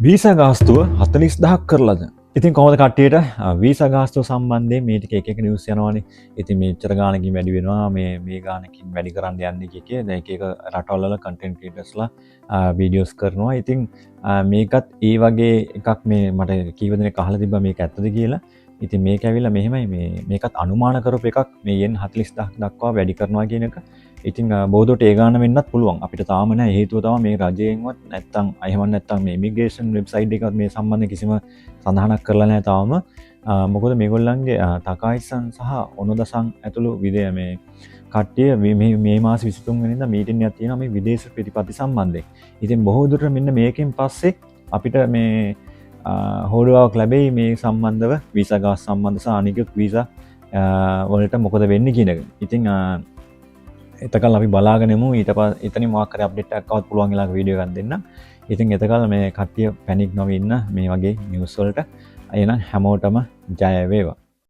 Visa ගාස්තුව 40,000ක් කරලාද. ඉතින් කොහොමද කට්ටියට වීසා ගාස්තුව සම්බන්ධයෙන් මේ ටික එක එක නිවුස් යනවානේ. ඉතින් මෙච්චර ගාණකින් වැඩි වෙනවා මේ ගාණකින් වැඩි කරන්න යන්නේ කිය දැන් එක එක රටවල් වල කන්ටෙන්ට් ක්‍රියේටර්ස්ලා වීඩියෝස් කරනවා. ඉතින් මේකත් ඒ වගේ එකක් මේ මට කීව දෙනෙක් අහලා තිබ්බා මේක ඇත්තද කියලා. ඉතින් මේක ඇවිල්ලා මෙහෙමයි මේකත් අනුමාන කරපු එකක් මේ යෙන් 40,000ක් දක්වා වැඩි කරනවා කියන එක. ඉතින් බෝධට ඒගාන වෙන්නත් පුළුවන් අපිට තාමන හේතුව තම මේ රජයෙන්වත් නැත්තම් අයහමන් නැත්තම් මේ මිගේෂන් වෙබ්සයිට් එකත් මේ සම්බන්ධ කිසිම සඳහනක් කරලා නැහැ තාම. මොකද මේගොල්ලන්ගේ තකායිසන් සහ ඔනොදසං ඇතුළු විදය මේ කට්ටිය මේ මාස 23 වෙනිදා මීටින් එකක් තියෙනවා මේ විදේශ ප්‍රතිපත්ති සම්බන්ධයෙන්. ඉතින් බොහෝ දුරට මෙන්න මේකෙන් පස්සේ අපිට මේ හෝඩුවාවක් ලැබෙයි මේ සම්බන්ධව වීසා ගාස් සම්බන්ධ සහ අනිකුත් වීසා වලට මොකද වෙන්නේ කියන එක. ඉතින් එතකල් අපි බලාගෙනමු ඊට පස්සේ එතනින් මොකක් හරි අප්ඩේට් එකක් ආවත් පුළුවන් ඊළඟ වීඩියෝ එකක් දෙන්න. ඉතින් එතකල් මේ කට්ටිය පැනික් නොවී ඉන්න මේ වගේ නිවුස් වලට. එහෙනම් හැමෝටම ජය වේවා.